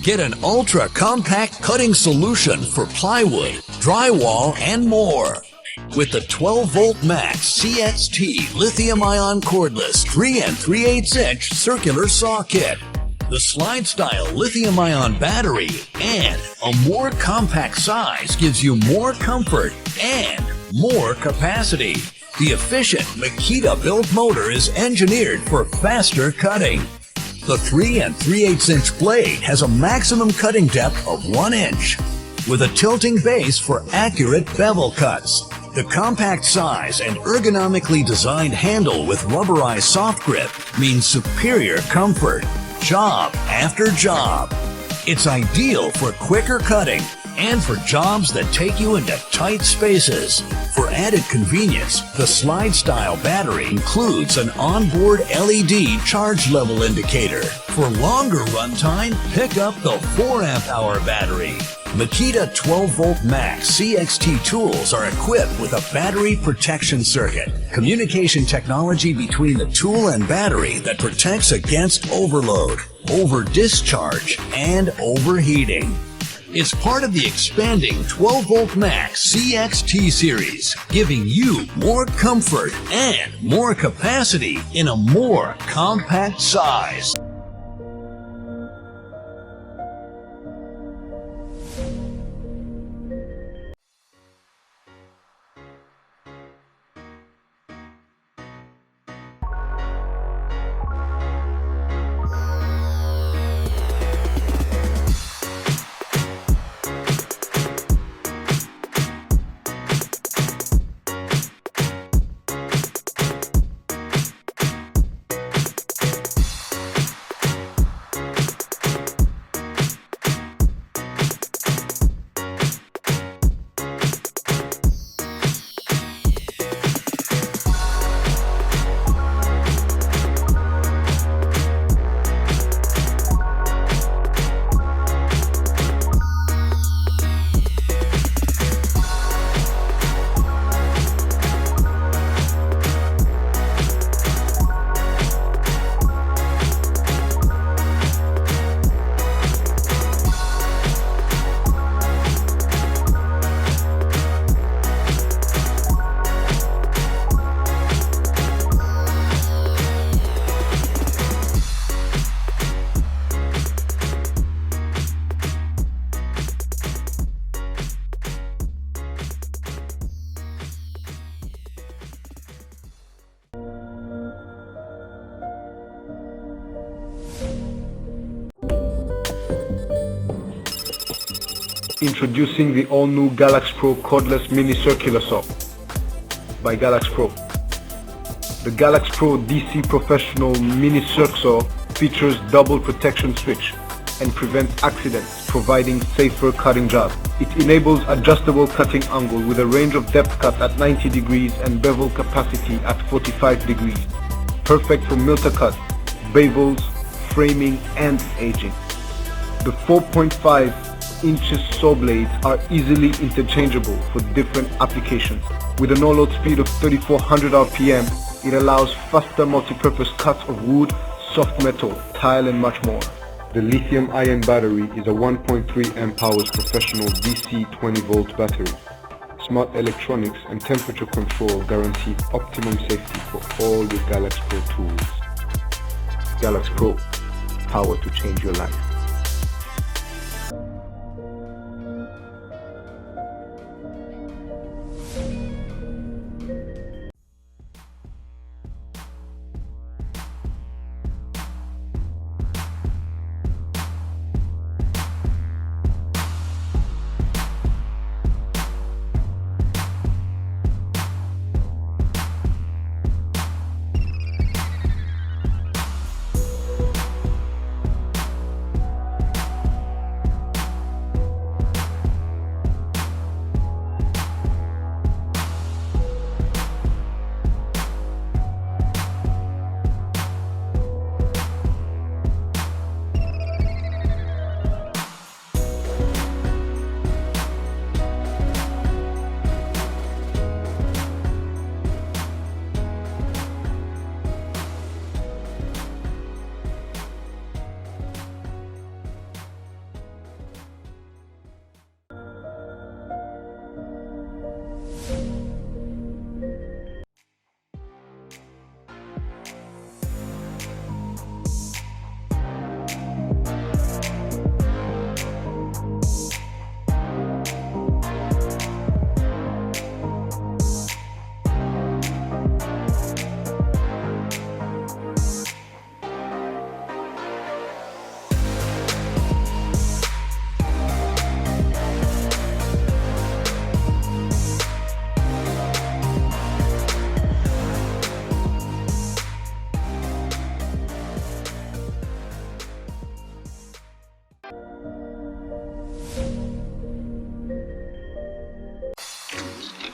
Get an ultra-compact cutting solution for plywood, drywall, and more. With the 12-volt max CXT lithium-ion cordless 3 3/8-inch circular saw kit, the slide-style lithium-ion battery, and a more compact size gives you more comfort and more capacity. The efficient Makita built motor is engineered for faster cutting. The 3 3/8-inch blade has a maximum cutting depth of 1 inch, with a tilting base for accurate bevel cuts. The compact size and ergonomically designed handle with rubberized soft grip means superior comfort, job after job. It's ideal for quicker cutting and for jobs that take you into tight spaces. For added convenience, the slide-style battery includes an onboard LED charge level indicator. For longer runtime, pick up the 4 amp-hour battery. Makita 12-volt max CXT tools are equipped with a battery protection circuit, communication technology between the tool and battery that protects against overload, over-discharge, and overheating. It's part of the expanding 12-volt max CXT series, giving you more comfort and more capacity in a more compact size. Introducing the all-new Galax Pro cordless mini circular saw by Galax Pro. The Galax Pro DC Professional mini circ saw features double protection switch and prevents accidents, providing safer cutting jobs. It enables adjustable cutting angle with a range of depth cut at 90 degrees and bevel capacity at 45 degrees. Perfect for milter cut, bevels, framing, and aging. The 4.5 inches saw blades are easily interchangeable for different applications. With an all-load speed of 3400 RPM, it allows faster multi-purpose cuts of wood, soft metal, tile, and much more. The lithium-ion battery is a 1.3 amp hours professional DC 20-volt battery. Smart electronics and temperature control guarantee optimum safety for all your Galax Pro tools. Galax Pro, power to change your life.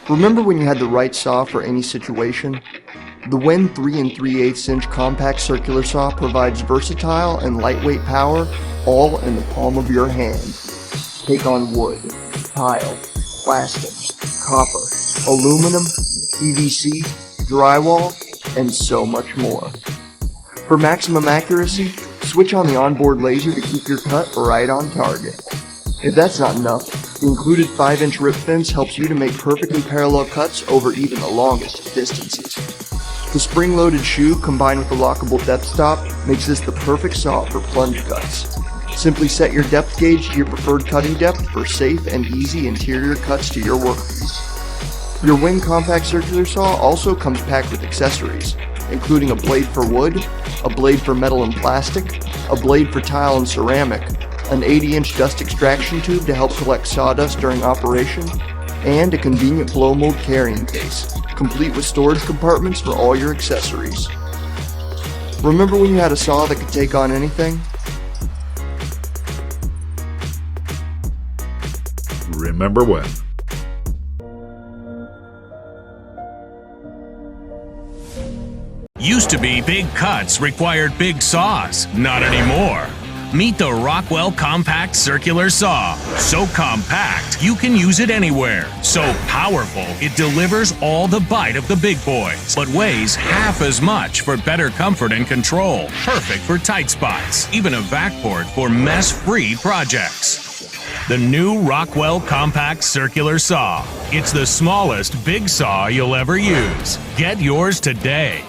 Remember when you had the right saw for any situation? The Wen 3 3/8 inch compact circular saw provides versatile and lightweight power all in the palm of your hand. Take on wood, tile, plastic, copper, aluminum, PVC, drywall, and so much more. For maximum accuracy, switch on the onboard laser to keep your cut right on target. If that's not enough, the included 5-inch rip fence helps you to make perfectly parallel cuts over even the longest of distances. The spring-loaded shoe combined with the lockable depth stop makes this the perfect saw for plunge cuts. Simply set your depth gauge to your preferred cutting depth for safe and easy interior cuts to your workpiece. Your Wen compact circular saw also comes packed with accessories, including a blade for wood, a blade for metal and plastic, a blade for tile and ceramic, an 80-inch dust extraction tube to help collect sawdust during operation, and a convenient blow mold carrying case, complete with storage compartments for all your accessories. Remember when you had a saw that could take on anything? Remember when? Used to be big cuts required big saws. Not anymore. Meet the Rockwell Compact Circular Saw. So compact, you can use it anywhere. So powerful, it delivers all the bite of the big boys, but weighs half as much for better comfort and control. Perfect for tight spots. Even a vac port for mess-free projects. The new Rockwell Compact Circular Saw. It's the smallest big saw you'll ever use. Get yours today.